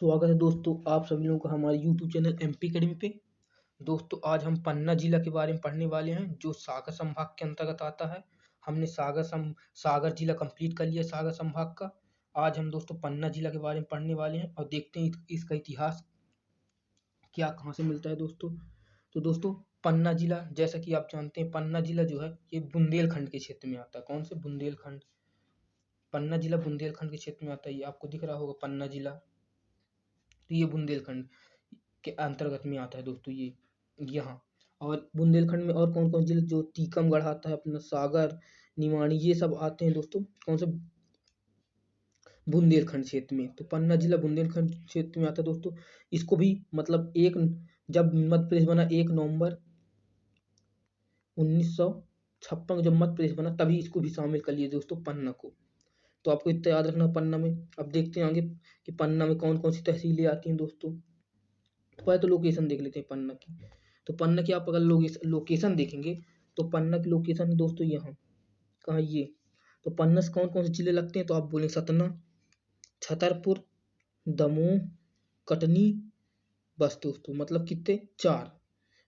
स्वागत है दोस्तों आप सभी लोगों का हमारे YouTube चैनल एमपी अकेडमी पे। दोस्तों आज हम पन्ना जिला के बारे में पढ़ने वाले हैं जो सागर संभाग के अंतर्गत आता है। हमने सागर जिला कंप्लीट कर लिया सागर संभाग का। आज हम दोस्तों पन्ना जिला के बारे में पढ़ने वाले हैं और देखते हैं इसका इतिहास क्या कहाँ से मिलता है दोस्तों। तो दोस्तों पन्ना जिला जैसा कि आप जानते हैं पन्ना जिला जो है ये बुंदेलखंड के क्षेत्र में आता है। कौन से? बुंदेलखंड। पन्ना जिला बुंदेलखंड के क्षेत्र में आता है। ये आपको दिख रहा होगा पन्ना जिला। तो ये बुंदेलखंड के अंतर्गत में आता है दोस्तों ये यहाँ। और बुंदेलखंड में और कौन कौन जिले जो टीकमगढ़ आता है अपना, सागर, निमाड़ी, ये सब आते हैं दोस्तों कौन से? बुंदेलखंड क्षेत्र में। तो पन्ना जिला बुंदेलखंड क्षेत्र में आता है दोस्तों। इसको भी मतलब जब मध्य प्रदेश बना 1 नवंबर 1956 जब मध्य प्रदेश बना तभी इसको भी शामिल कर लिए दोस्तों पन्ना को। तो आपको इतना याद रखना पन्ना में। अब देखते हैं आगे कि पन्ना में कौन कौन सी तहसीलें आती हैं दोस्तों। तो पहले तो लोकेशन देख लेते हैं पन्ना की। तो पन्ना की आप अगर लोकेशन देखेंगे तो पन्ना की लोकेशन है दोस्तों यहाँ। कहाँ? ये। तो पन्ना से कौन कौन से जिले लगते हैं तो आप बोलेंगे सतना, छतरपुर, दमोह, कटनी, बस दोस्तों। मतलब कितने? 4।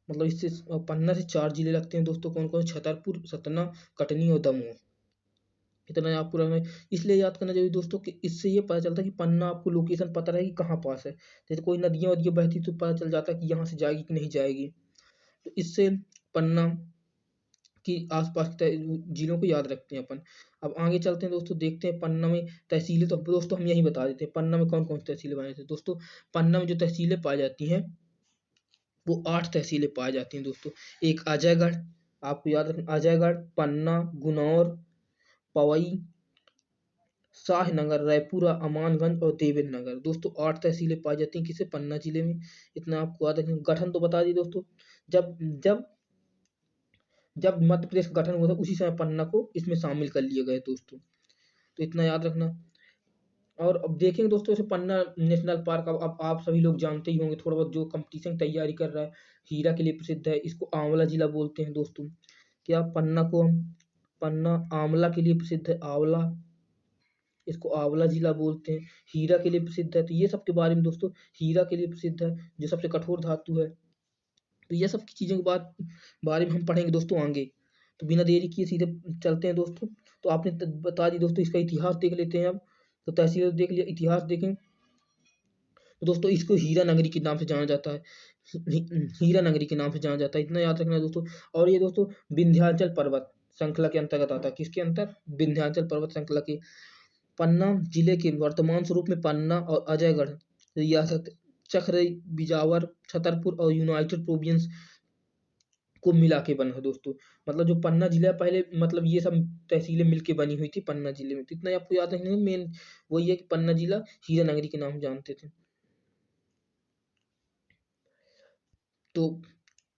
मतलब इससे पन्ना से 4 जिले लगते हैं दोस्तों। कौन कौन? छतरपुर, सतना, कटनी और दमोह। इतना आपको रखना है। इसलिए याद करना चाहिए दोस्तों कि इससे ये पता चलता है कि पन्ना आपको लोकेशन पता रहे कि कहाँ पास है। जैसे कोई नदियाँ वदियाँ बहती तो पता चल जाता है कि यहाँ से जाएगी कि नहीं जाएगी। तो इससे पन्ना की आसपास के जिलों को याद रखते हैं अपन। अब आगे चलते हैं दोस्तों, देखते हैं पन्ना में तहसीलें। तो दोस्तों हम यही बता देते हैं पन्ना में कौन कौन सी तहसीलें पाई जाती हैं दोस्तों। पन्ना में जो तहसीलें पाई जाती हैं वो 8 तहसीलें पाई जाती हैं दोस्तों। एक अजयगढ़, आपको याद रखना अजयगढ़, पन्ना, गुनौर, पवई, शाहनगर, रायपुरा, अमानगंज और देवेंद्र नगर। दोस्तों 8 तहसीलें पाई जाती हैं किसे? पन्ना जिले में। इतना आपको याद रखना। गठन तो बता दी दोस्तों। जब जब जब मध्य प्रदेश का गठन हुआ था उसी समय पन्ना को इसमें शामिल कर लिया गया दोस्तों। तो इतना याद रखना। और अब देखेंगे दोस्तों जैसे पन्ना नेशनल पार्क। अब आप सभी लोग जानते ही होंगे थोड़ा बहुत जो कंपटीशन की तैयारी कर रहा है। हीरा के लिए प्रसिद्ध है। इसको आंवला जिला बोलते हैं दोस्तों। क्या पन्ना को हम पन्ना आंवला के लिए प्रसिद्ध है? आंवला, इसको आंवला जिला बोलते हैं। हीरा के लिए प्रसिद्ध है। तो ये सब के बारे में दोस्तों, हीरा के लिए प्रसिद्ध है जो सबसे कठोर धातु है। तो ये सब की चीज़ों के बारे में हम पढ़ेंगे दोस्तों आगे। तो बिना देरी किए सीधे चलते हैं दोस्तों। तो आपने बता दी दोस्तों, इसका इतिहास देख लेते हैं अब। तो तहसील देख लिया, इतिहास देखें तो दोस्तों इसको हीरा नगरी के नाम से जाना जाता है। हीरा नगरी के नाम से जाना जाता है। इतना याद रखना है दोस्तों। और ये दोस्तों विंध्याचल पर्वत श्रृंखला के अंतर्गत आता है। किसके अंतर? विंध्याचल पर्वत श्रृंखला के। पन्ना जिले के वर्तमान स्वरूप में पन्ना और अजयगढ़ रियासत चक्र, बिजावर, छतरपुर और यूनाइटेड प्रोविंस को मिला के बना है दोस्तों। मतलब जो पन्ना जिला है पहले मतलब ये सब तहसीलें मिलके बनी हुई थी पन्ना जिले में। तो इतना ही आपको याद रखना है। मेन वही है कि पन्ना जिला हीरा नगरी के नाम से जानते थे। तो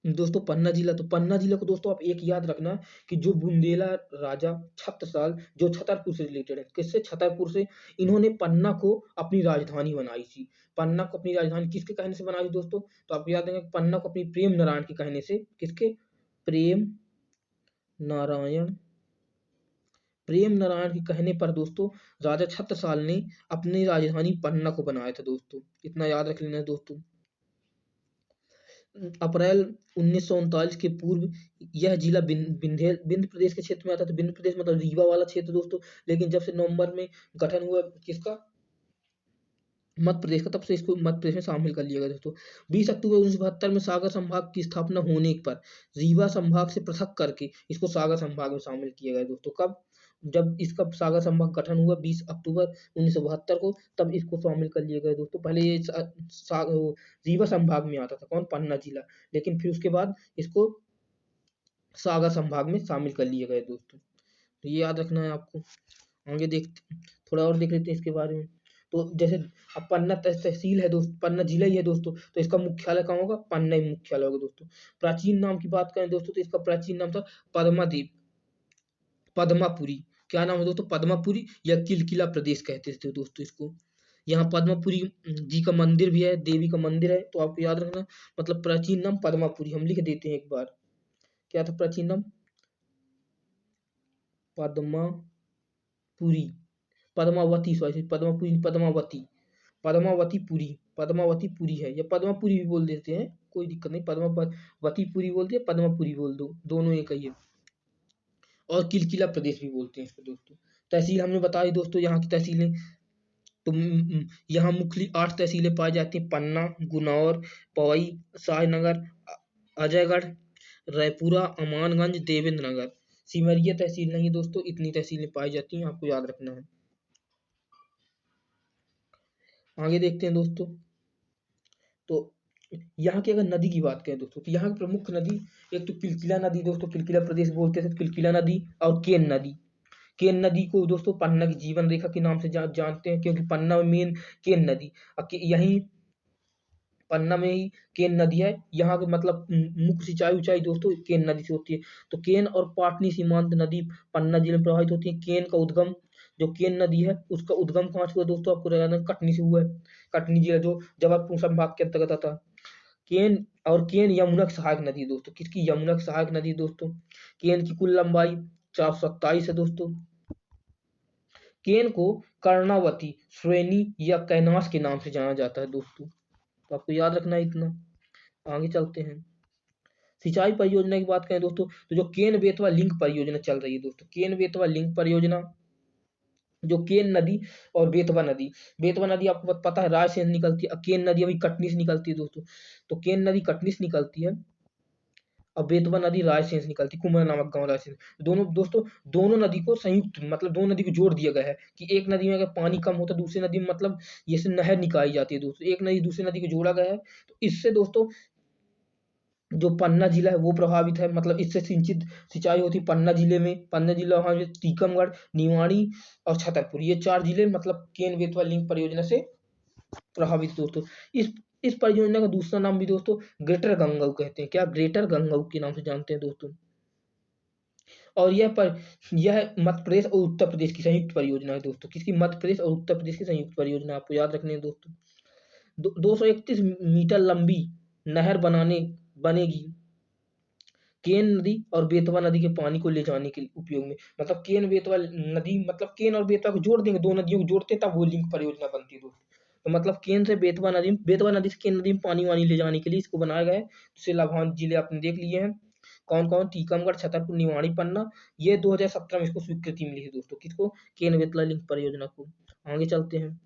दोस्तों पन्ना जिला, तो पन्ना जिला को दोस्तों आप एक याद रखना कि जो बुंदेला राजा छत्रसाल जो छतरपुर से रिलेटेड है। किससे? छतरपुर से। इन्होंने पन्ना को अपनी राजधानी बनाई थी। पन्ना को अपनी राजधानी किसके कहने से बनाई थी दोस्तों? तो आप याद रखेंगे पन्ना को अपनी प्रेम नारायण के कहने से। किसके? प्रेम नारायण। प्रेम नारायण के कहने पर दोस्तों राजा छत्रसाल ने अपनी राजधानी पन्ना को बनाया था दोस्तों। इतना याद रख लेना दोस्तों। अप्रैल 1939 के पूर्व यह जिला विंध्य प्रदेश के क्षेत्र में आता था। विंध्य प्रदेश मतलब रीवा वाला क्षेत्र दोस्तों। लेकिन जब से नवंबर में गठन हुआ किसका? मध्य प्रदेश का, तब से इसको मध्य प्रदेश में शामिल कर लिया गया दोस्तों। 20 अक्टूबर 1972 में सागर संभाग की स्थापना होने पर रीवा संभाग से पृथक करके इसको सागर संभाग में शामिल किया गया दोस्तों। कब? जब इसका सागर संभाग गठन हुआ 20 अक्टूबर 1972 को, तब इसको शामिल कर लिया गया दोस्तों। पहले ये रीवा संभाग में आता था। कौन? पन्ना जिला। लेकिन फिर उसके बाद इसको सागर संभाग में शामिल कर लिया गया दोस्तों। तो ये याद रखना है आपको। आगे थोड़ा और देख लेते हैं इसके बारे में। तो जैसे अब पन्ना तहसील है दोस्तों, पन्ना जिला ही है दोस्तों। तो इसका मुख्यालय कहाँ होगा? पन्ना ही मुख्यालय होगा दोस्तों। प्राचीन नाम की बात करें दोस्तों तो इसका प्राचीन नाम था पद्मादेव, पद्मापुरी। क्या नाम है दोस्तों? पद्मापुरी या किलकिला प्रदेश कहते थे दोस्तों इसको। यहाँ पद्मापुरी जी का मंदिर भी है, देवी का मंदिर है। तो आपको याद रखना मतलब प्राचीन नाम पद्मापुरी। हम लिख देते हैं एक बार। क्या था प्राचीन नाम? पद्मापुरी, पद्मावती, सॉरी पद्मापुरी, पद्मावती। पद्मावतीपुरी है, या पद्मापुरी भी बोल देते हैं, कोई दिक्कत नहीं, पद्मावतीपुरी बोल दिया, पद्मापुरी बोल दो, दोनों एक ही है। और किलकिला प्रदेश भी बोलते हैं इसको दोस्तों। तहसील हमने बताई दोस्तों, यहाँ की तहसीलें, तो यहाँ मुख्य 8 तहसीलें पाई जाती हैं: पन्ना, गुनौर, पवई, शाहनगर, अजयगढ़, रायपुरा, अमानगंज, देवेंद्र नगर। सिमरिया तहसील नहीं दोस्तों, इतनी तहसीलें पाई जाती हैं, आपको याद रखना है। आगे देखते हैं दोस्तों, तो यहाँ की अगर नदी की बात करें दोस्तों, तो यहाँ की प्रमुख नदी, एक तो किलकिला नदी दोस्तों, किलकिला प्रदेश बोलते थे, किलकिला नदी, और केन नदी। केन नदी को दोस्तों पन्ना की जीवन रेखा के नाम से जानते हैं, क्योंकि पन्ना में मेन केन नदी, यही पन्ना में ही केन नदी है। यहाँ के मतलब मुख्य सिंचाई ऊंचाई दोस्तों केन नदी से होती है। तो केन और पाटनी सीमांत नदी पन्ना जिले में प्रवाहित होती है। केन का उद्गम, जो केन नदी है उसका उद्गम कहाँ से हुआ दोस्तों, आपको रहना कटनी से हुआ है। कटनी जिला जो जबलपुर संभाग के अंतर्गत आता है। केन और केन यमुना की सहायक नदी है दोस्तों। किसकी? यमुना की सहायक नदी दोस्तों। केन की कुल लंबाई 427 है दोस्तों। केन को कर्णावती श्रेणी या कैनास के नाम से जाना जाता है दोस्तों, तो आपको याद रखना है इतना। आगे चलते हैं, सिंचाई परियोजना की बात करें दोस्तों, तो जो केन बेतवा लिंक परियोजना चल रही है दोस्तों, केन बेतवा लिंक परियोजना, जो केन नदी और बेतवा नदी आपको पता है रायसेन से निकलती है, केन नदी अभी कटनी से निकलती है दोस्तों। तो केन नदी कटनी से निकलती है और बेतवा नदी रायसेन से निकलती है, कुमरा नामक गांव रायसेन। दोनों दोस्तों, दोनों नदी को संयुक्त, मतलब दोनों नदी को जोड़ दिया गया है कि एक नदी में अगर पानी कम होता है दूसरी नदी में, मतलब ये से नहर निकाली जाती है दोस्तों, एक नदी दूसरी नदी को जोड़ा गया है। तो इससे दोस्तों जो पन्ना जिला है वो प्रभावित है, मतलब इससे सिंचित सिंचाई होती है पन्ना जिले में। पन्ना जिला वहाँ टीकमगढ़, निवाड़ी और छतरपुर, ये 4 जिले मतलब केन बेतवा लिंक परियोजना से प्रभावित दोस्तों। इस परियोजना का दूसरा नाम भी दोस्तों ग्रेटर गंगऊ कहते हैं। क्या? ग्रेटर गंगऊ के नाम से जानते हैं दोस्तों। और यह मध्य प्रदेश और उत्तर प्रदेश की संयुक्त परियोजना है दोस्तों। किसकी? मध्य प्रदेश और उत्तर प्रदेश की संयुक्त परियोजना, आपको याद रखने हैं दोस्तों। 231 मीटर लंबी नहर बनेगी केन नदी और बेतवा नदी के पानी को ले जाने के उपयोग में। मतलब केन बेतवा नदी, मतलब केन और बेतवा को जोड़ देंगे, दो नदियों को जोड़ते हैं तब वो लिंक परियोजना बनती है दोस्तों। तो मतलब केन से बेतवा नदी से केन नदी में पानी वानी ले जाने के लिए इसको बनाया गया है। इससे लाभान्वित जिले आपने देख लिए हैं कौन कौन: टीकमगढ़, छतरपुर, निवाड़ी, पन्ना। ये 2017 में इसको स्वीकृति मिली है दोस्तों। किसको? केन बेतवा लिंक परियोजना को। आगे चलते हैं,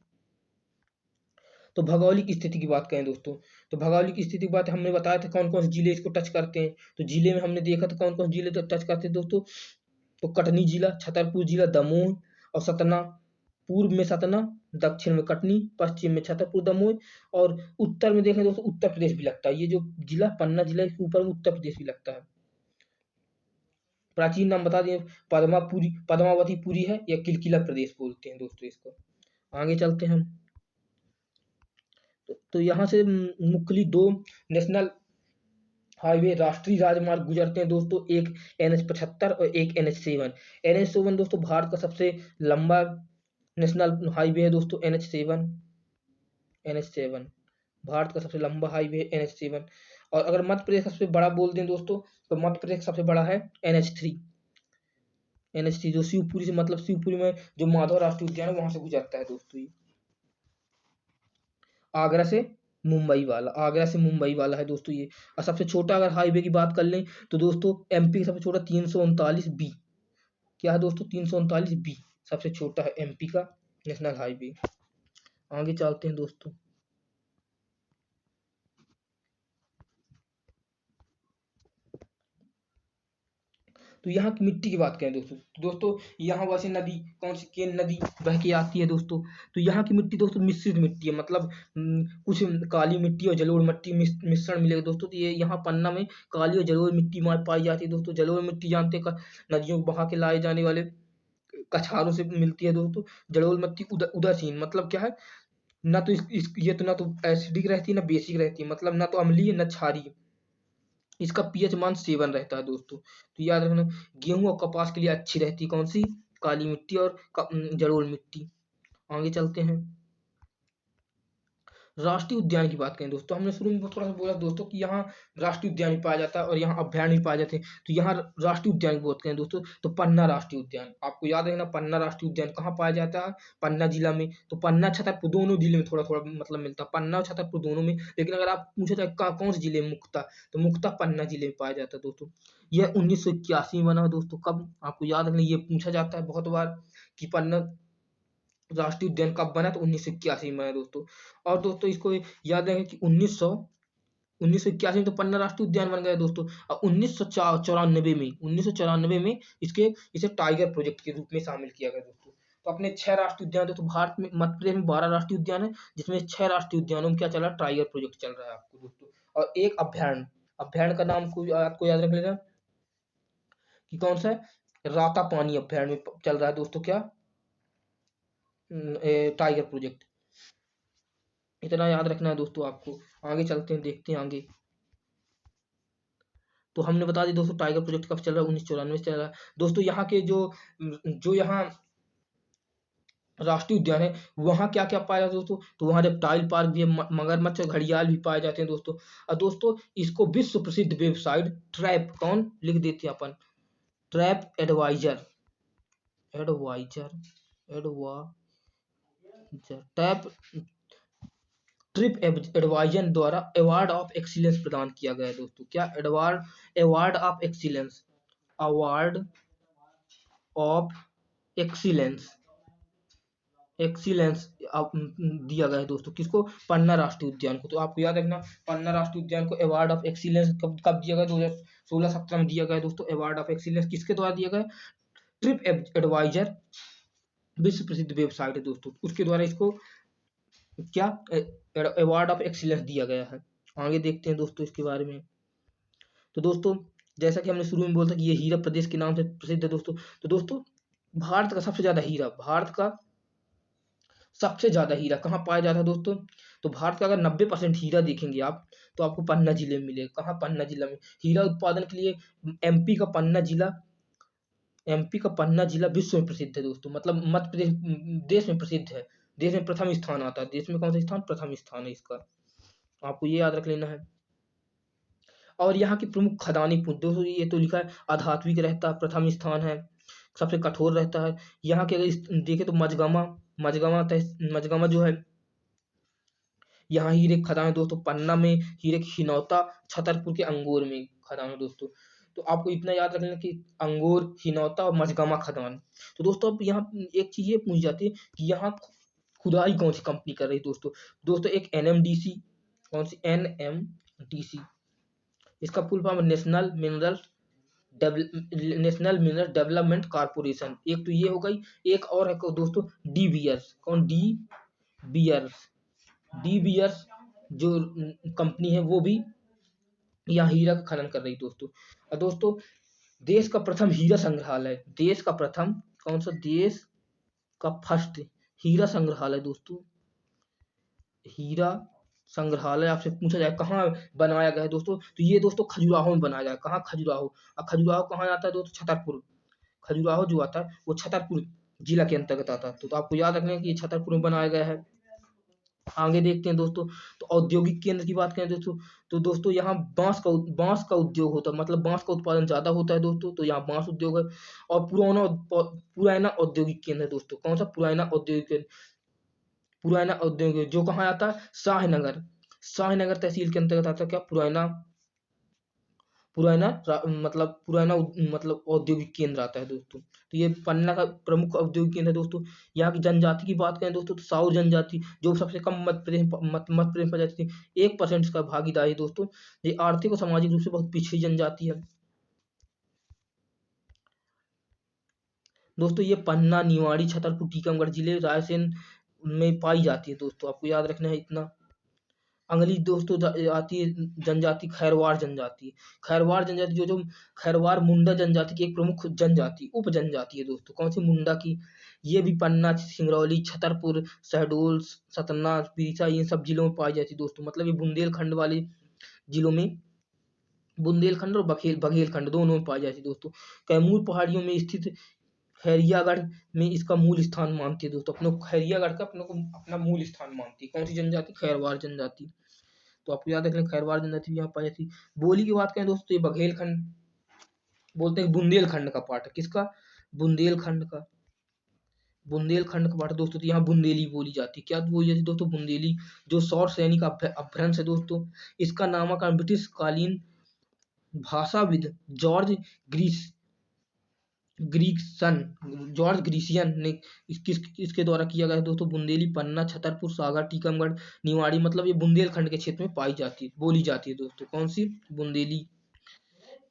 तो भौगोलिक स्थिति की बात करें दोस्तों, तो भौगोलिक स्थिति की बात हमने बताया था कौन कौन से जिले इसको टच करते हैं। तो जिले में हमने देखा था कौन कौन जिले तो टच करते हैं दोस्तों, तो कटनी जिला, छतरपुर जिला, दमोह और सतना। पूर्व में सतना, दक्षिण में कटनी, पश्चिम में छतरपुर, दमोह, और उत्तर में देखें दोस्तों उत्तर प्रदेश भी लगता है। ये जो जिला पन्ना जिला के ऊपर में उत्तर प्रदेश भी लगता है। प्राचीन नाम बता दें, पद्मावतीपुरी है या किलकिला प्रदेश बोलते हैं दोस्तों इसको। आगे चलते हैं हम, तो यहाँ से मुख्य 2 नेशनल हाईवे राष्ट्रीय राजमार्ग गुजरते हैं दोस्तों, एक NH-75 और एक NH-7। NH-7 दोस्तों भारत का सबसे लंबा नेशनल हाईवे है दोस्तों, NH-7 भारत का सबसे लंबा हाईवे है NH-7। और अगर मध्य प्रदेश का सबसे बड़ा बोल दें दोस्तों, तो मध्य प्रदेश का सबसे बड़ा है NH-3 जो शिवपुरी से, मतलब शिवपुरी में जो माधव राष्ट्रीय उद्यान है वहां से गुजरता है दोस्तों। ये आगरा से मुंबई वाला है दोस्तों ये। और सबसे छोटा अगर हाईवे की बात कर लें तो दोस्तों MP का सबसे छोटा 339B, क्या है दोस्तों? 339B सबसे छोटा है MP का नेशनल हाईवे। आगे चलते हैं दोस्तों, तो यहाँ की मिट्टी की बात करें दोस्तों यहाँ वैसे नदी कौन सी? केन नदी बह के आती है दोस्तों। तो यहाँ की मिट्टी दोस्तों मिश्रित मिट्टी है, मतलब कुछ काली मिट्टी और जलोढ़ मिट्टी मिश्रण मिलेगा दोस्तों। तो ये यहाँ पन्ना में काली और जलोढ़ मिट्टी पाई जाती है दोस्तों। जलोढ़ मिट्टी जानते हैं नदियों को बहा के लाए जाने वाले कछारों से मिलती है दोस्तों। जलोढ़ मिट्टी उदासीन, मतलब क्या है, ना तो ये तो ना तो एसिडिक रहती है ना बेसिक रहती है, मतलब ना तो अम्लीय ना क्षारीय। इसका पीएच मान 7 रहता है दोस्तों। तो याद रखना, गेहूं और कपास के लिए अच्छी रहती है कौन सी? काली मिट्टी और जलोढ़ मिट्टी। आगे चलते हैं, राष्ट्रीय उद्यान की बात करें दोस्तों, हमने शुरू में थोड़ा सा बोला दोस्तों कि यहाँ राष्ट्रीय उद्यान भी पाया जाता है और यहाँ अभ्यारण्य भी पाए जाते हैं। तो यहाँ राष्ट्रीय उद्यान की बात करें दोस्तों, तो पन्ना राष्ट्रीय उद्यान, आपको याद रखना पन्ना राष्ट्रीय उद्यान कहाँ पाया जाता है, पन्ना जिला में। तो पन्ना छतरपुर दोनों जिले में थोड़ा थोड़ा मतलब मिलता है, पन्ना और छतरपुर दोनों में। लेकिन अगर आप पूछा जाए कौन से जिले में मुख्यतः, तो मुख्यतः पन्ना जिले में पाया जाता है दोस्तों। यह 1981 में बना दोस्तों। कब, आपको याद रखना, ये पूछा जाता है बहुत बार कि पन्ना राष्ट्रीय उद्यान कब बना, तो 1981 में बना दोस्तों। और दोस्तों इसको याद रखें कि 1981 में तो पन्ना राष्ट्रीय उद्यान बन गया दोस्तों। और 1994 में इसे टाइगर प्रोजेक्ट के रूप में शामिल किया गया दोस्तों। तो अपने 6 राष्ट्रीय उद्यान दोस्तों, भारत में मध्य प्रदेश में 12 राष्ट्रीय उद्यान है, जिसमें 6 राष्ट्रीय उद्यानों में क्या चल रहा है, टाइगर प्रोजेक्ट चल रहा है आपको दोस्तों। और एक अभ्यारण्य, अभ्यारण्य का नाम आपको याद रख लेना कि कौन सा है, रातापानी अभ्यारण्य में चल रहा है दोस्तों क्या, टाइगर प्रोजेक्ट। इतना याद रखना है दोस्तों आपको। आगे चलते हैं, देखते हैं आगे। तो हमने बता दी दोस्तों टाइगर प्रोजेक्ट कब चल रहा है, 1994 से चल रहा है दोस्तों। यहाँ के जो जो यहाँ राष्ट्रीय उद्यान है, वहाँ क्या क्या पाया जाता है दोस्तों, तो वहाँ रेप्टाइल पार्क भी है, मगरमच्छ और घड़ियाल भी पाए जाते हैं दोस्तों। और दोस्तों इसको विश्व प्रसिद्ध वेबसाइट ट्रैप, कौन लिख देते हैं अपन, trap advisor, advisor advisor tap TripAdvisor द्वारा अवार्ड ऑफ एक्सीलेंस प्रदान किया गया है दोस्तों। क्या award of excellence, award of excellence, excellence दिया गया है दोस्तों। किसको, पन्ना राष्ट्रीय उद्यान को। तो आपको याद रखना पन्ना राष्ट्रीय उद्यान को अवार्ड ऑफ एक्सीलेंस कब दिया गया, 2016-17 में दिया गया दोस्तों। अवार्ड ऑफ एक्सीलेंस किसके द्वारा दिया गया, ट्रिप एडवाइजर, विश्व प्रसिद्ध वेबसाइट है दोस्तों, उसके द्वारा इसको क्या अवार्ड ऑफ एक्सीलेंस दिया गया है। आगे देखते हैं दोस्तों इसके बारे में। तो दोस्तों जैसा कि हमने शुरू में बोला था कि ये हीरा प्रदेश के नाम से प्रसिद्ध है दोस्तों। तो दोस्तों भारत का सबसे ज्यादा हीरा, भारत का सबसे ज्यादा हीरा कहाँ पाया जाता है दोस्तों, तो भारत का अगर 90% हीरा देखेंगे आप, तो आपको पन्ना जिले में मिलेगा। कहाँ, पन्ना जिला में। हीरा उत्पादन के लिए एमपी का पन्ना जिला, एमपी का पन्ना जिला विश्व में प्रसिद्ध है दोस्तों। मतलब मध्य प्रदेश देश में प्रसिद्ध है, देश में प्रथम स्थान आता है। देश में कौन सा स्थान, प्रथम स्थान है इसका, आपको ये याद रख लेना है। और यहाँ की प्रमुख खदानी दोस्तों, ये तो लिखा है अधात्विक रहता है, प्रथम स्थान है, सबसे कठोर रहता है। यहाँ के अगर देखे तो मजगमा जो है, यहाँ हीरे की खदान है दोस्तों। पन्ना में हीरे की हिनौता, छतरपुर के अंगूर में खदान है दोस्तों। तो आपको इतना याद रखना कि अंगूर, हिनौता और मजगमा खदान। तो दोस्तों अब यहाँ एक चीज ये पूछ जाती है कि यहाँ खुदाई कौन सी कंपनी कर रही है दोस्तों। दोस्तों एक एनएमडीसी, कौन सी, एनएमडीसी, इसका full form national mineral development corporation. एक तो ये हो गई, एक और है दोस्तों डी बियर्स, कौन, डी बियर्स जो कंपनी है, वो भी यहाँ हीरा का खनन कर रही दोस्तों। और दोस्तों देश का प्रथम हीरा संग्रहालय, देश का प्रथम, कौन सा, देश का फर्स्ट हीरा संग्रहालय दोस्तों, हीरा संग्रहालय आपसे पूछा जाए कहाँ बनाया गया है दोस्तों, तो ये दोस्तों खजुराहो में बनाया गया है। कहाँ, खजुराहो। और खजुराहो कहाँ आता है दोस्तों, छतरपुर। खजुराहो जो आता है वो छतरपुर जिला के अंतर्गत आता है। तो आपको याद रखना है कि ये छतरपुर में बनाया गया है। आगे देखते हैं दोस्तों। तो औद्योगिक केंद्र की बात करें दोस्तों, तो दोस्तों यहाँ बांस का उद्योग होता है, मतलब बांस का उत्पादन ज्यादा होता है दोस्तों। तो यहाँ बांस उद्योग है। और पुराना औद्योगिक केंद्र है दोस्तों। कौन सा, पुराना औद्योगिक केंद्र, पुराना औद्योगिक जो कहाँ आता है, शाहनगर, शाहनगर तहसील के अंतर्गत आता है। क्या, पुराना पुराना मतलब औद्योगिक केंद्र आता है दोस्तों। तो ये पन्ना का प्रमुख औद्योगिक केंद्र है दोस्तों। यहाँ की जनजाति की बात करें दोस्तों, तो साहू जनजाति जो सबसे कम मध्य प्रदेश में जाती थी, 1% का भागीदारी दोस्तों। ये आर्थिक और सामाजिक रूप से बहुत पिछड़ी जनजाति है दोस्तों। ये पन्ना, निवाड़ी, छतरपुर, टीकमगढ़ जिले, रायसेन में पाई जाती है दोस्तों। आपको याद रखना है इतना। अगली दोस्तों आती है जनजाति, खैरवार जनजाति। खैरवार जनजाति जो खैरवार मुंडा जनजाति की एक प्रमुख जनजाति, उप जनजाति है दोस्तों। कौन सी, मुंडा की। ये भी पन्ना, सिंगरौली, छतरपुर, शहडोल, सतना, बिरसा, इन सब जिलों में पाई जाती है दोस्तों। मतलब ये बुंदेलखंड वाले जिलों में, बुंदेलखंड और बघेलखंड दोनों में पाई जाती है दोस्तों। कैमूर पहाड़ियों में स्थित खैरियागढ़ में इसका मूल स्थान मानती है दोस्तों। अपने खैरियागढ़ का अपने को अपना मूल स्थान मानती है। कौन सी जनजाति? खैरवार जनजाति। तो आपको याद रखना खैरवार जनजाति भी यहाँ पाई जाती है। बोली की बात करें दोस्तों, ये बघेलखंड बोलते हैं, बुंदेलखंड का पार्ट है। किसका? बुंदेलखंड का। बुंदेलखंड का पार्ट है दोस्तों। तो यहाँ बुंदेली बोली जाती है। क्या बोली जाती है दोस्तों? बुंदेली। जो सौर सैनिक अपभ्रंश है दोस्तों, इसका नामकरण ब्रिटिश कालीन भाषाविद जॉर्ज ग्रीस ग्रीक्सन जॉर्ज ग्रीसियन ने इसके द्वारा किया गया है दोस्तों। बुंदेली पन्ना, छतरपुर, सागर, टीकमगढ़, निवाड़ी, मतलब ये बुंदेलखंड के क्षेत्र में पाई जाती है, बोली जाती है दोस्तों। कौन सी? बुंदेली।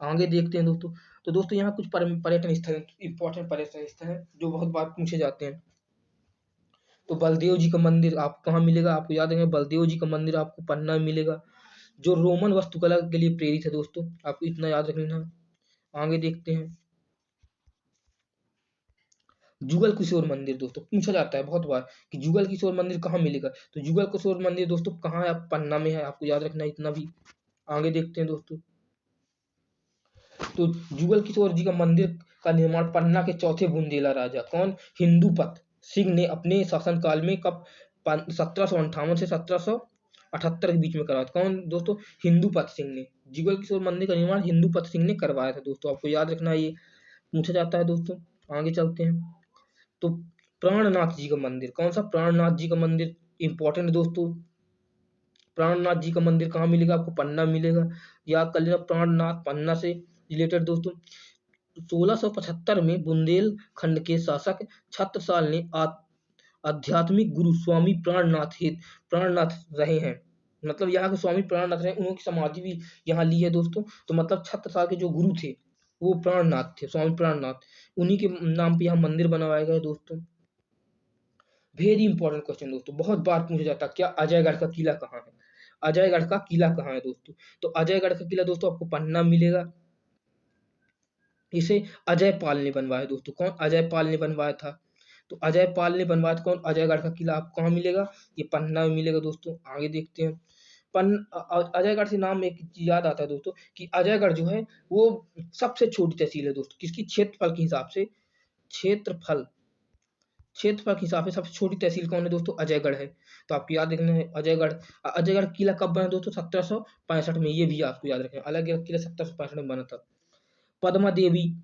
आगे देखते हैं दोस्तों। तो दोस्तों यहाँ कुछ पर्यटन स्थल, इंपॉर्टेंट पर्यटन स्थल है जो बहुत बार पूछे जाते हैं। तो बलदेव जी का मंदिर आपको कहाँ मिलेगा? आपको याद है बलदेव जी का मंदिर आपको पन्ना में मिलेगा, जो रोमन वास्तुकला के लिए प्रेरित है दोस्तों। आपको इतना याद रखना। आगे देखते हैं। जुगल किशोर मंदिर दोस्तों पूछा जाता है बहुत बार कि जुगल किशोर मंदिर कहाँ मिलेगा। तो जुगल किशोर मंदिर दोस्तों कहाँ है? आप पन्ना में है, आपको याद रखना इतना भी। आगे देखते हैं दोस्तों। तो जुगल किशोर जी का मंदिर का निर्माण पन्ना के चौथे बुंदेला राजा कौन? हिंदूपत सिंह ने अपने शासनकाल में कब? 1758 से 1778 के बीच में करवाया था। कौन दोस्तों? हिंदूपत सिंह ने। जुगल किशोर मंदिर का निर्माण हिंदूपत सिंह ने करवाया था दोस्तों। आपको याद रखना, ये पूछा जाता है दोस्तों। आगे चलते हैं। तो प्राणनाथ जी का मंदिर, कौन सा? प्राणनाथ जी का मंदिर इंपॉर्टेंट दोस्तों। प्राणनाथ जी का मंदिर कहाँ मिलेगा? आपको पन्ना मिलेगा। याद कर लेना प्राणनाथ पन्ना से रिलेटेड दोस्तों। 1675 में बुंदेलखंड के शासक छत्रसाल ने आध्यात्मिक गुरु स्वामी प्राणनाथ रहे हैं, मतलब यहाँ के स्वामी प्राणनाथ रहे, उन्होंने समाधि भी यहाँ ली है दोस्तों। तो मतलब छत्रसाल के जो गुरु थे वो प्राणनाथ थे, स्वामी प्राणनाथ। उन्हीं के नाम पे यहाँ मंदिर बनवाया गया है दोस्तों। वेरी इंपॉर्टेंट क्वेश्चन दोस्तों, बहुत बार पूछा जाता है, क्या अजयगढ़ का किला कहाँ है? अजयगढ़ का किला कहाँ है दोस्तों? तो अजयगढ़ का किला दोस्तों आपको पन्ना मिलेगा। इसे अजय पाल ने बनवाया दोस्तों। कौन? अजय पाल ने बनवाया था। तो अजय पाल ने बनवाया था कौन? अजयगढ़ का किला आपको कहाँ मिलेगा? ये पन्ना में मिलेगा दोस्तों। आगे देखते हैं। अजयगढ़ से नाम एक चीज याद आता है दोस्तों कि अजयगढ़ जो है वो सबसे छोटी तहसील है दोस्तों। किसकी? क्षेत्रफल के हिसाब से। क्षेत्रफल क्षेत्रफल के हिसाब से सबसे छोटी तहसील कौन है दोस्तों? अजयगढ़ है। तो आपको याद रखना है अजयगढ़। अजयगढ़ किला कब बना दोस्तों? 1765 में। ये भी आपको याद रखना है, अलग किला 1765 में बना था। पद्मा देवी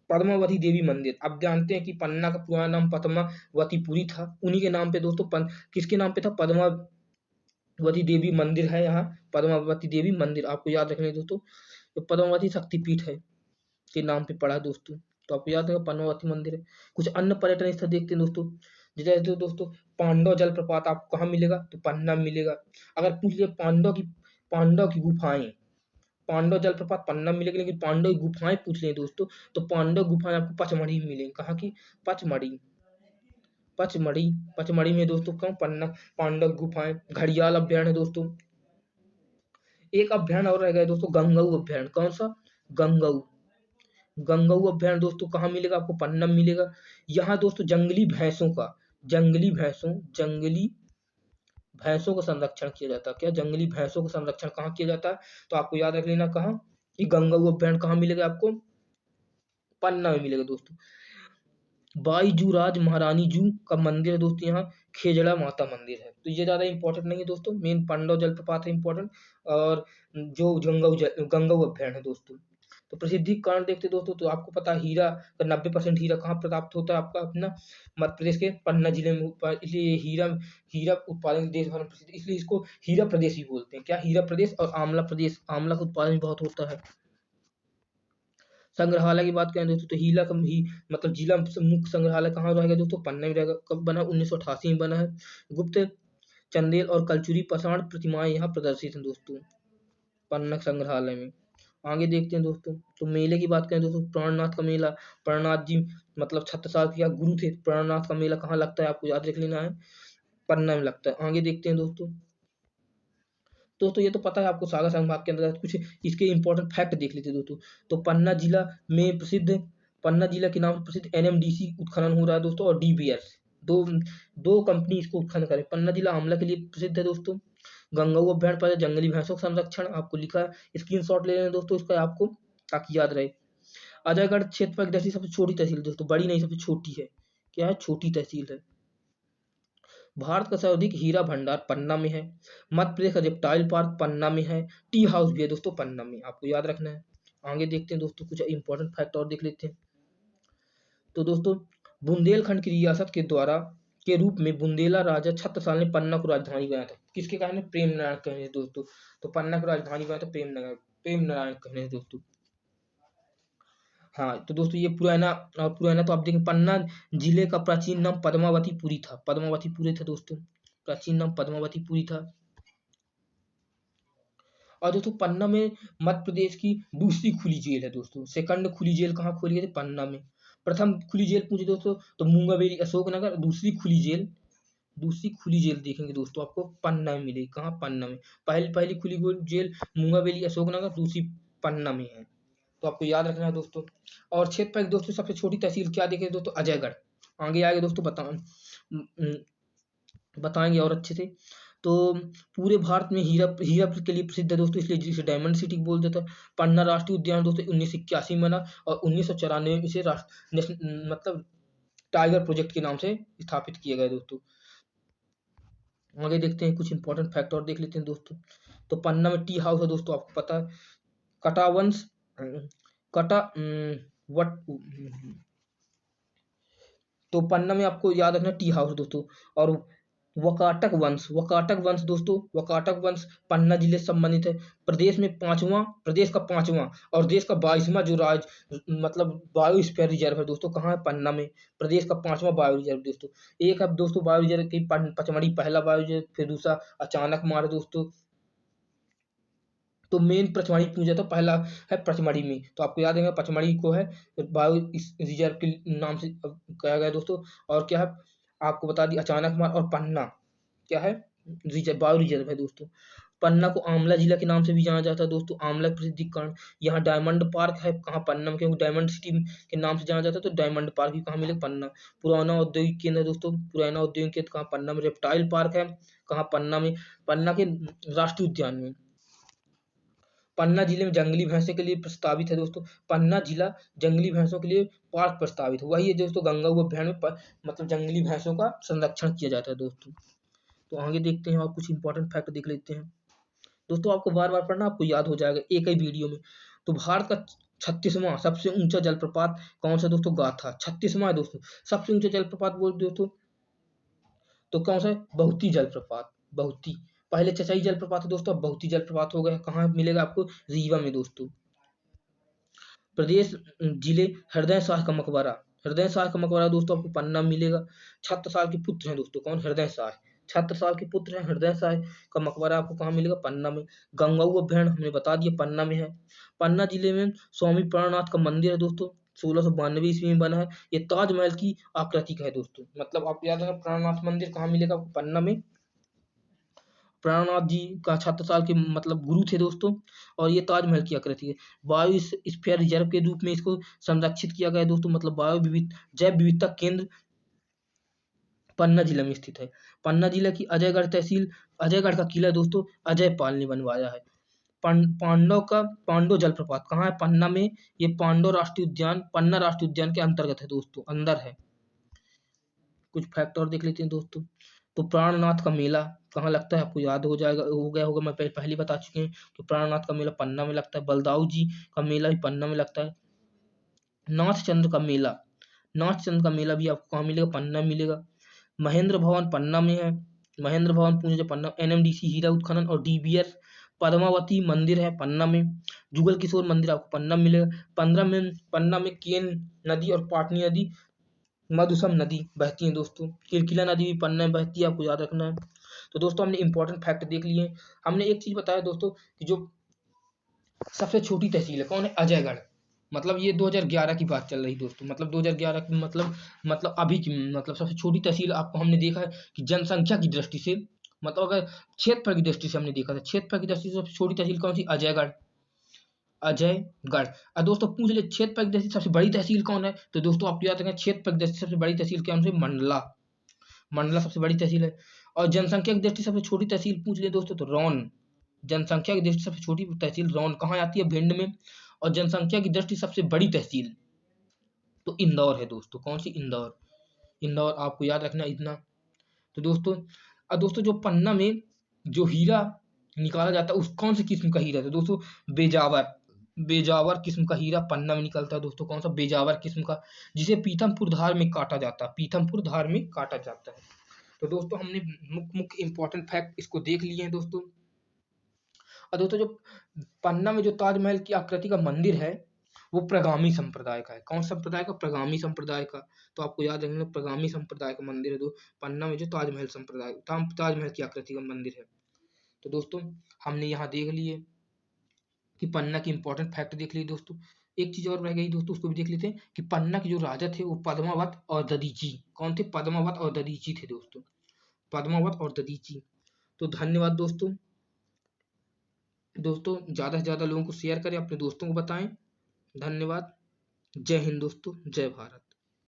पद्मावती देवी मंदिर, आप जानते हैं कि पन्ना का पुराना नाम पद्मावतीपुरी था। उन्हीं के नाम पे दोस्तों किसके नाम पे था? पद्मावती देवी मंदिर है यहाँ। पद्मावती देवी मंदिर आपको याद रखना है दोस्तों। तो पद्मावती शक्तिपीठ है के नाम पे पड़ा है दोस्तों। तो आपको याद है पद्मावती मंदिर है। कुछ अन्य पर्यटन स्थल देखते हैं दोस्तों। जैसे दोस्तों पांडव जलप्रपात आपको कहाँ मिलेगा? तो पन्ना में मिलेगा। अगर पूछ लिया पांडव की गुफाएं, पांडव जलप्रपात पन्ना में मिलेगी, लेकिन पांडव की गुफाएं पूछ लें दोस्तों तो पांडव गुफाएं आपको पचमढ़ी में मिलेंगी। कहाँ की? पचमढ़ी। पचमढ़ी में दोस्तों क्यों? पन्ना पांडव गुफाएं। घड़ियाल अभ्यारण्य दोस्तों। एक अभ्यारण्य और रह गया दोस्तों, गंगऊ अभ्यारण्य। कौन सा? गंगऊ। गंगऊ अभ्यारण्य दोस्तों कहाँ मिलेगा? आपको पन्ना में मिलेगा। यहाँ दोस्तों जंगली भैंसों का संरक्षण किया जाता है। क्या? जंगली भैंसों का संरक्षण कहाँ किया जाता है? तो आपको याद रख लेना कहाँ कि गंगऊ अभ्यारण्य कहाँ मिलेगा? आपको पन्ना में मिलेगा दोस्तों। बाईजू राज महारानी जू का मंदिर है दोस्तों यहाँ। खेजड़ा माता मंदिर है। तो ये ज्यादा इंपॉर्टेंट नहीं है दोस्तों, मेन पांडव जलप्रपात है इंपॉर्टेंट, और जो गंगऊ अभ्यारण्य है दोस्तों। तो प्रसिद्धि कारण देखते हैं दोस्तों, तो आपको पता है हीरा का 90% हीरा कहाँ प्राप्त होता है? आपका अपना मध्य प्रदेश के पन्ना जिले में इसलिए ये हीरा उत्पादन देश भर में प्रसिद्ध, इसलिए इसको हीरा प्रदेश भी बोलते हैं। क्या? हीरा प्रदेश। और आंवला प्रदेश, आंवला का उत्पादन भी बहुत होता है। संग्रहालय की बात करें दोस्तों तो हीला का ही मतलब जिला मुख्य संग्रहालय कहाँ रहेगा दोस्तों? पन्ना में रहेगा। कब बना? 1988 में बना है। गुप्त, चंदेल और कलचुरी पाषाण प्रतिमाएं यहाँ प्रदर्शित हैं दोस्तों पन्ना संग्रहालय में। आगे देखते हैं दोस्तों। तो मेले की बात करें दोस्तों, प्राणनाथ का मेला, प्राणनाथ जी मतलब छत्रसाल के यहाँ गुरु थे। प्राणनाथ का मेला कहाँ लगता है? आपको याद रख लेना है, पन्ना में लगता है। आगे देखते हैं दोस्तों। ये तो पता है आपको, सागर संभाग के अंदर कुछ इसके इंपॉर्टेंट फैक्ट देख लेते हैं दोस्तों। तो पन्ना जिला के नाम से प्रसिद्ध एनएमडीसी उत्खनन हो रहा है दोस्तों, और डीबीएस, दो दो कंपनी इसको उत्खनन करे। पन्ना जिला आंवला के लिए प्रसिद्ध है दोस्तों। गंगऊ अभ्यारण्य पर जंगली भैंसों का संरक्षण आपको लिखा है, स्क्रीनशॉट ले लेना दोस्तों इसका आपको, ताकि याद रहे। अजयगढ़ क्षेत्रफल की दृष्टि से सबसे छोटी तहसील दोस्तों, बड़ी नहीं सबसे छोटी है। क्या है? छोटी तहसील है। भारत का सर्वाधिक हीरा भंडार पन्ना में है। मध्य प्रदेश का रेप्टाइल पार्क पन्ना में है। टी हाउस भी है दोस्तों पन्ना में, आपको याद रखना है। आगे देखते हैं दोस्तों, कुछ इंपॉर्टेंट फैक्ट और देख लेते हैं। तो दोस्तों, बुंदेलखंड की रियासत के रूप में बुंदेला राजा छत्रसाल ने पन्ना को राजधानी बनाया था। किसके कारण? प्रेम नारायण कहने से दोस्तों। तो पन्ना को राजधानी बनाया था प्रेम नारायण कहने से दोस्तों। हाँ, तो दोस्तों ये पुराना तो आप देखें, पन्ना जिले का प्राचीन नाम पद्मावतीपुरी था। पद्मावतीपुरी था दोस्तों, प्राचीन नाम पद्मावतीपुरी था। और दोस्तों पन्ना में मध्य प्रदेश की दूसरी खुली जेल है दोस्तों। सेकंड खुली जेल कहाँ खोली गई थी? पन्ना में। प्रथम खुली जेल पूछे दोस्तों तो मूंगाबेरी अशोकनगर। दूसरी खुली जेल देखेंगे दोस्तों, आपको पन्ना में मिलेगी। कहाँ? पन्ना में। पहली खुली जेल मूंगाबेरी अशोकनगर, दूसरी पन्ना में है। तो आपको याद रखना है दोस्तों। और क्षेत्र पर दोस्तों सबसे छोटी तहसील क्या देखें दोस्तों? अजयगढ़। आगे दोस्तों बताएंगे और अच्छे से। तो पूरे भारत में हीरा के लिए प्रसिद्ध है दोस्तों, इसलिए जिसे डायमंड सिटी बोल देता है। पन्ना राष्ट्रीय उद्यान दोस्तों 1981 में बना और 1994 में इसे मतलब टाइगर प्रोजेक्ट के नाम से स्थापित किया गया दोस्तों। आगे देखते हैं, कुछ इंपॉर्टेंट फैक्ट और देख लेते हैं दोस्तों। तो पन्ना में टी हाउस है दोस्तों, आपको पता है। कटावंश कटा वट तो पन्ना में आपको याद रखना टी हाउस दोस्तों। और वकाटक वंश दोस्तों, वकाटक वंश पन्ना जिले से संबंधित है। प्रदेश का पांचवा और देश का 22वां जो मतलब बायोस्फीयर रिजर्व है दोस्तों, कहाँ है? पन्ना में। प्रदेश का 5वां बायो रिजर्व दोस्तों। एक है दोस्तों बायो रिजर्व की पचमढ़ी पहला बायो रिजर्व, फिर दूसरा अचानक मार दोस्तों। तो मेन पचमढ़ी पूछा तो पहला है पचमढ़ी में, तो आपको याद है पचमढ़ी को है बायो रिजर्व के नाम से कहा गया दोस्तों। और क्या है आपको बता दी, अचानक मार और पन्ना क्या है? बायो रिजर्व है दोस्तों। पन्ना को आमला जिला के नाम से भी जाना जाता है दोस्तों। आमला प्रसिद्धि के कारण यहाँ डायमंड पार्क है। कहाँ? पन्ना में, क्योंकि डायमंड सिटी के नाम से जाना जाता है, तो डायमंड पार्क भी कहाँ मिलेगा? पन्ना। पुराना औद्योगिक केंद्र है दोस्तों, पुराना औद्योगिक केंद्र कहाँ? पन्ना में। रेप्टाइल पार्क है कहाँ? पन्ना में। पन्ना के राष्ट्रीय उद्यान में। पन्ना जिले में जंगली भैंसों के लिए प्रस्तावित है दोस्तों। पन्ना जिला जंगली भैंसों के लिए पार्क प्रस्तावित है। वही है दोस्तों, गंगा अभ्यारण्य में मतलब जंगली भैंसों का संरक्षण किया जाता है दोस्तों। तो आगे देखते हैं और कुछ इंपॉर्टेंट फैक्ट देख लेते हैं दोस्तों। आपको बार बार पढ़ना, आपको याद हो जाएगा एक ही वीडियो में। तो भारत का 36वां सबसे ऊंचा जलप्रपात कौन सा दोस्तों? गाथा। 36वां है दोस्तों सबसे ऊंचा जलप्रपात बोल दोस्तों, तो कौन सा है? बहुती जलप्रपात। बहुती पहले चचाई जलप्रपात है दोस्तों, अब बहुती जलप्रपात हो गया। कहाँ मिलेगा आपको? रीवा में दोस्तों। प्रदेश जिले हृदय शाह का मकबरा। हृदय शाह का मकबरा दोस्तों आपको पन्ना में मिलेगा। छत्रसाल के पुत्र हैं दोस्तों, कौन? हृदय शाह। छत्रसाल के पुत्र हैं हृदय शाह का मकबरा आपको कहाँ मिलेगा? पन्ना में। गंगाऊ अभ्यारण्य हमने बता दिया पन्ना में है। पन्ना जिले में स्वामी प्राणनाथ का मंदिर है दोस्तों, 1692 ईस्वी में बना है। ये ताजमहल की आकृति का है दोस्तों। मतलब आप याद रखना, प्राणनाथ मंदिर कहाँ मिलेगा आपको? पन्ना में। प्राणनाथ जी का छत्रसाल के मतलब गुरु थे दोस्तों, और ये ताजमहल की आकृति है। बायोस्फीयर रिजर्व के रूप में इसको संरक्षित किया गया है दोस्तों, मतलब जैव विविधता केंद्र पन्ना जिला में स्थित है। पन्ना जिला की अजयगढ़ का किला दोस्तों अजय पाल ने बनवाया है। पांडव जलप्रपात कहाँ है? पन्ना में। ये पांडव राष्ट्रीय उद्यान पन्ना राष्ट्रीय उद्यान के अंतर्गत है दोस्तों, अंदर है। कुछ फैक्ट और देख लेते हैं दोस्तों। तो प्राणनाथ का मेला कहाँ लगता है? आपको याद हो गया होगा, मैं पहले बता चुके हैं कि प्राणनाथ का मेला पन्ना में लगता है। बलदाऊ जी का मेला भी पन्ना में लगता है। नाथचंद्र का मेला भी आपको कहाँ मिलेगा? पन्ना में मिलेगा। महेंद्र भवन पन्ना में है। महेंद्र भवन पूंछ पन्ना। NMDC हीरा उत्खनन और DBS पद्मावती मंदिर है पन्ना में। जुगल किशोर मंदिर आपको पन्ना में मिलेगा। पन्ना में केन नदी और पाटनी नदी, मधुसम नदी बहती है दोस्तों। किलकिला नदी भी पन्ना में बहती है, आपको याद रखना है। तो दोस्तों हमने इंपॉर्टेंट फैक्ट देख लिए। हमने एक चीज बताया दोस्तों कि जो सबसे छोटी तहसील है कौन है? अजयगढ़। मतलब ये 2011 की बात चल रही दोस्तों, मतलब 2011 की मतलब अभी की मतलब सबसे छोटी तहसील आपको हमने देखा है कि जनसंख्या की दृष्टि से, मतलब अगर क्षेत्रफल की दृष्टि से हमने देखा था, क्षेत्रफल की दृष्टि से सबसे छोटी तहसील कौन सी? अजयगढ़। और दोस्तों पूछ ले क्षेत्रफल की दृष्टि से सबसे बड़ी तहसील कौन है? तो दोस्तों आपको याद रखें क्षेत्रफल की दृष्टि से सबसे बड़ी तहसील कौन सी? मंडला सबसे बड़ी तहसील है। और जनसंख्या की दृष्टि से सबसे छोटी तहसील पूछ ले दोस्तों तो रौन। जनसंख्या की दृष्टि से सबसे छोटी तहसील रौन कहाँ आती है? भिंड में। और जनसंख्या की दृष्टि से सबसे बड़ी तहसील तो इंदौर है दोस्तों। कौन सी? इंदौर। इंदौर आपको याद रखना इतना। तो दोस्तों दोस्तों जो पन्ना में जो हीरा निकाला जाता है उस कौन सी किस्म का हीरा था दोस्तों? बेजावर। बेजावर किस्म का हीरा पन्ना में निकलता है दोस्तों। कौन सा? बेजावर किस्म का, जिसे पीथमपुर धार में काटा जाता है। पीथमपुर धार में काटा जाता है। तो दोस्तों हमने मुख्य मुख्य इंपॉर्टेंट फैक्ट इसको देख लिए हैं दोस्तों। और दोस्तों जो पन्ना में जो ताजमहल की आकृति का मंदिर है वो प्रगामी संप्रदाय का है। कौन संप्रदाय का? प्रगामी संप्रदाय का। तो आपको याद रखना प्रगामी संप्रदाय का मंदिर है। तो पन्ना में जो ताजमहल संप्रदाय ताजमहल की आकृति का मंदिर है। तो दोस्तों हमने यहाँ देख लिए कि पन्ना की इंपॉर्टेंट फैक्ट देख लिए दोस्तों। एक चीज और रह गई दोस्तों, उसको भी देख लेते हैं कि पन्ना के जो राजा थे वो पद्मावत और दधीची। कौन थे? पद्मावत और दधीची थे दोस्तों। पद्मावत और दधीची। तो धन्यवाद दोस्तों। दोस्तों ज़्यादा से ज़्यादा लोगों को शेयर करें, अपने दोस्तों को बताएं। धन्यवाद। जय हिंद दोस्तों, जय भारत।